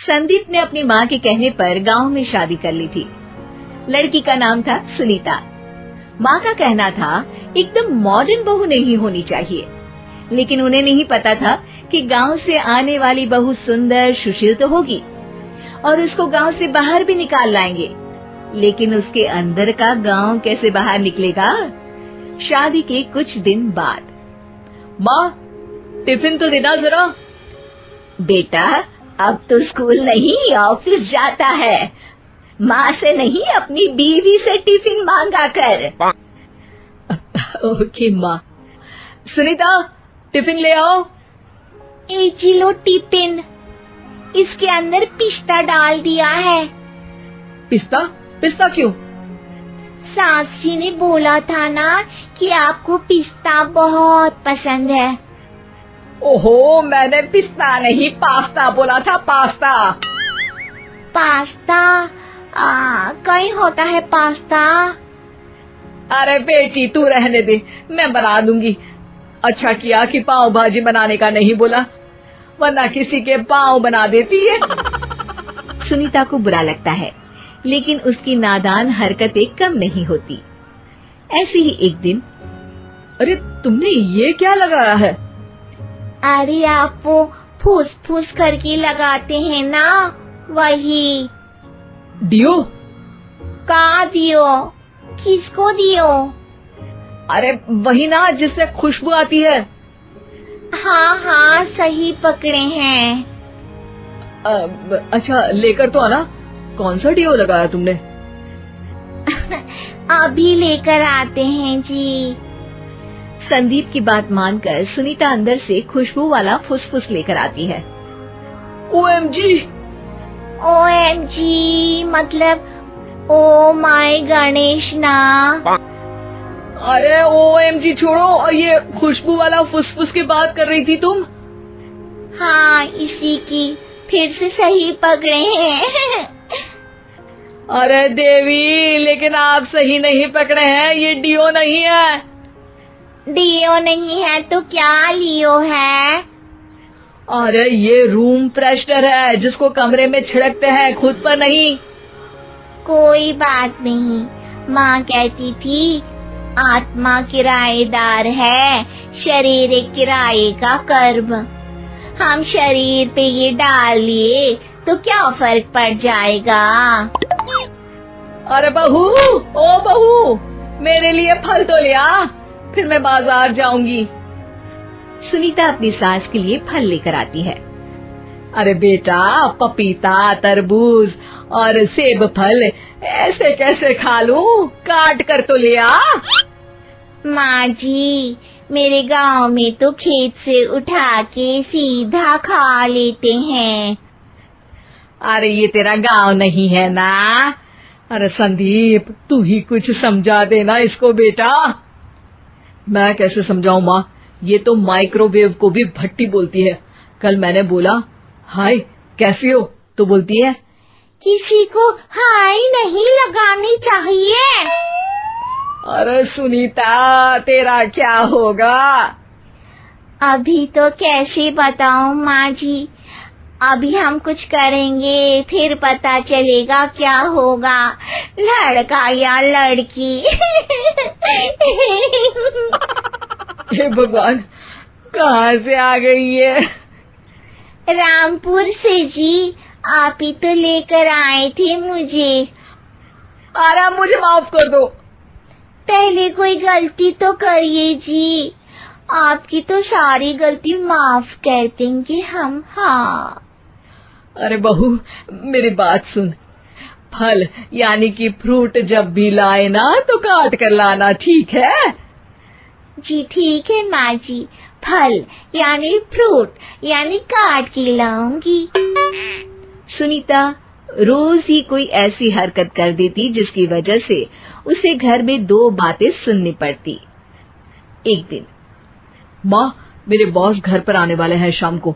संदीप ने अपनी माँ के कहने पर गांव में शादी कर ली थी। लड़की का नाम था सुनीता। माँ का कहना था एकदम मॉडर्न बहू नहीं होनी चाहिए, लेकिन उन्हें नहीं पता था कि गांव से आने वाली बहू सुंदर सुशील तो होगी और उसको गांव से बाहर भी निकाल लाएंगे, लेकिन उसके अंदर का गांव कैसे बाहर निकलेगा। शादी के कुछ दिन बाद, माँ टिफिन तो देना जरा। बेटा अब तो स्कूल नहीं ऑफिस जाता है, माँ से नहीं अपनी बीवी से टिफिन मांगा कर। ओके माँ। सुनीता टिफिन ले आओ। एक किलो टिफिन, इसके अंदर पिस्ता डाल दिया है। पिस्ता? पिस्ता क्यों? सास जी ने बोला था ना कि आपको पिस्ता बहुत पसंद है। ओहो, मैंने पिस्ता नहीं पास्ता बोला था, पास्ता। पास्ता? कहीं होता है पास्ता? अरे बेटी तू रहने दे, मैं बना दूंगी। अच्छा किया कि पाव भाजी बनाने का नहीं बोला, वरना किसी के पाव बना देती है। सुनीता को बुरा लगता है, लेकिन उसकी नादान हरकतें कम नहीं होती। ऐसे ही एक दिन, अरे तुमने ये क्या लगाया है? अरे आप वो फूस फूस करके लगाते हैं ना, वही। डियो? कहाँ दियो? किसको दियो? अरे वही ना जिससे खुशबू आती है। हाँ हाँ सही पकड़े हैं। अच्छा लेकर तो आना। कौन सा डियो लगाया तुमने? अभी लेकर आते हैं जी। संदीप की बात मानकर सुनीता अंदर से खुशबू वाला फुसफुस लेकर आती है। OMG! OMG मतलब ओ माय गणेश ना। अरे OMG छोड़ो, ये खुशबू वाला फुसफुस की बात कर रही थी तुम? हाँ इसी की, फिर से सही पकड़े हैं। अरे देवी, लेकिन आप सही नहीं पकड़े हैं, ये डियो नहीं है। डियो नहीं है तो क्या लियो है? अरे ये रूम फ्रेशनर है, जिसको कमरे में छिड़कते हैं, खुद पर नहीं। कोई बात नहीं, माँ कहती थी आत्मा किराएदार है, शरीर एक किराए का कर्म। हम शरीर पे ये डाल लिए तो क्या फर्क पड़ जाएगा। अरे बहू, ओ बहू, मेरे लिए फल तो ले आ, फिर मैं बाजार जाऊंगी। सुनीता अपनी सास के लिए फल लेकर आती है। अरे बेटा, पपीता, तरबूज और सेब फल ऐसे कैसे खा लूं? काट कर तो ले आ। माँ जी, मेरे गांव में तो खेत से उठा के सीधा खा लेते हैं। अरे ये तेरा गांव नहीं है ना। अरे संदीप, तू ही कुछ समझा देना इसको बेटा। मैं कैसे समझाऊं माँ, ये तो माइक्रोवेव को भी भट्टी बोलती है। कल मैंने बोला हाय कैसी हो, तो बोलती है किसी को हाय नहीं लगानी चाहिए। अरे सुनीता, तेरा क्या होगा? अभी तो कैसे बताऊं माँ जी, अभी हम कुछ करेंगे फिर पता चलेगा क्या होगा, लड़का या लड़की। हे भगवान, कहाँ से आ गई है? रामपुर से जी, आप ही तो लेकर आए थे मुझे। अरे मुझे माफ कर दो। पहले कोई गलती तो करिए जी, आपकी तो सारी गलती माफ कर देंगे हम। हाँ अरे बहू, मेरी बात सुन। फल यानी कि फ्रूट जब भी लाए ना तो काट कर लाना, ठीक है? जी ठीक है माँ जी, फल यानी फ्रूट यानी काट के लाऊंगी। सुनीता रोज ही कोई ऐसी हरकत कर देती जिसकी वजह से उसे घर में दो बातें सुननी पड़ती। एक दिन, माँ, मेरे बॉस घर पर आने वाले हैं शाम को।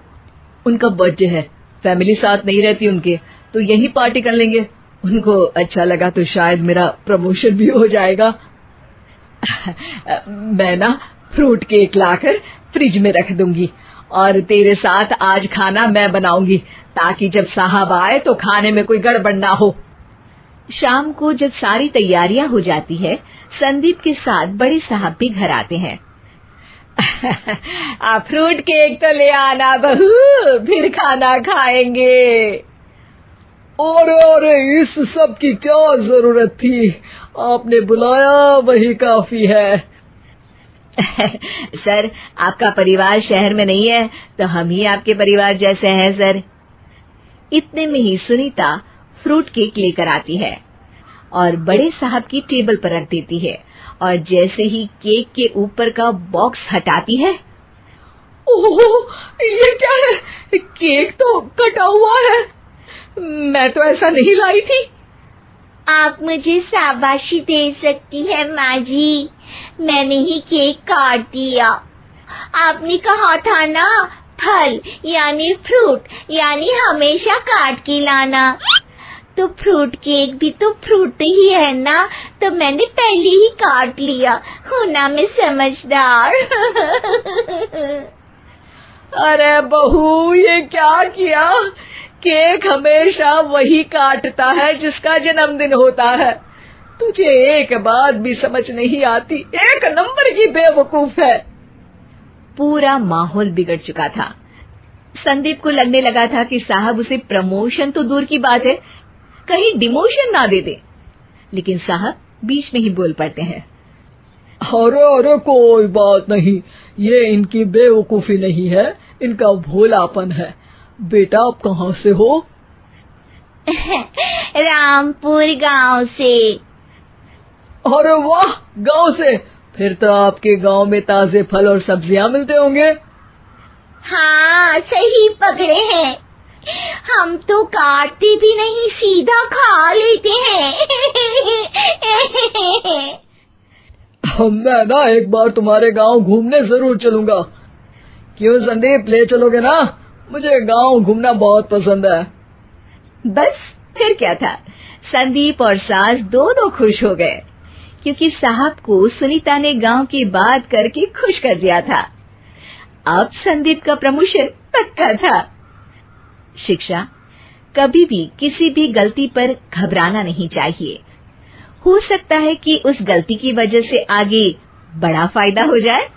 उनका बर्थडे है, फैमिली साथ नहीं रहती उनके, तो यही पार्टी कर लेंगे। उनको अच्छा लगा तो शायद मेरा प्रमोशन भी हो जाएगा। मैं ना फ्रूट केक लाकर फ्रिज में रख दूंगी और तेरे साथ आज खाना मैं बनाऊंगी, ताकि जब साहब आए तो खाने में कोई गड़बड़ ना हो। शाम को जब सारी तैयारियां हो जाती है, संदीप के साथ बड़े साहब भी घर आते हैं। फ्रूट केक तो ले आना बहू, फिर खाना खाएंगे। अरे इस सब की क्या जरूरत थी, आपने बुलाया वही काफी है। सर, आपका परिवार शहर में नहीं है तो हम ही आपके परिवार जैसे हैं सर। इतने में ही सुनीता फ्रूट केक लेकर आती है और बड़े साहब की टेबल पर रख देती है, और जैसे ही केक के ऊपर का बॉक्स हटाती है, ओह, ये क्या है? केक तो कटा हुआ है, मैं तो ऐसा नहीं लाई थी। आप मुझे शाबाशी दे सकती है माँ जी, मैंने ही केक काट दिया। आपने कहा था ना, फल यानी फ्रूट यानी हमेशा काट के लाना, तो फ्रूट केक भी तो फ्रूट ही है ना, तो मैंने पहले ही काट लिया। हूँ ना मैं समझदार। अरे बहू, ये क्या किया? केक हमेशा वही काटता है जिसका जन्मदिन होता है। तुझे एक बात भी समझ नहीं आती, एक नंबर की बेवकूफ है। पूरा माहौल बिगड़ चुका था। संदीप को लगने लगा था कि साहब उसे प्रमोशन तो दूर की बात है, कहीं डिमोशन ना दे दे, लेकिन साहब बीच में ही बोल पड़ते हैं। अरे कोई बात नहीं, ये इनकी बेवकूफी नहीं है, इनका भोलापन है। बेटा आप कहाँ से हो? रामपुर गांव से। अरे वाह, गांव से? फिर तो आपके गांव में ताजे फल और सब्जियां मिलते होंगे। हाँ, सही पकड़े हैं, हम तो काटते भी नहीं, सीधा खा लेते हैं। मैं ना एक बार तुम्हारे गांव घूमने जरूर चलूंगा। क्यों संदीप, ले चलोगे ना? मुझे गांव घूमना बहुत पसंद है। बस फिर क्या था, संदीप और सास दोनों खुश हो गए, क्योंकि साहब को सुनीता ने गांव की बात करके खुश कर दिया था। अब संदीप का प्रमोशन पक्का था। शिक्षा, कभी भी किसी भी गलती पर घबराना नहीं चाहिए। हो सकता है कि उस गलती की वजह से आगे बड़ा फायदा हो जाए।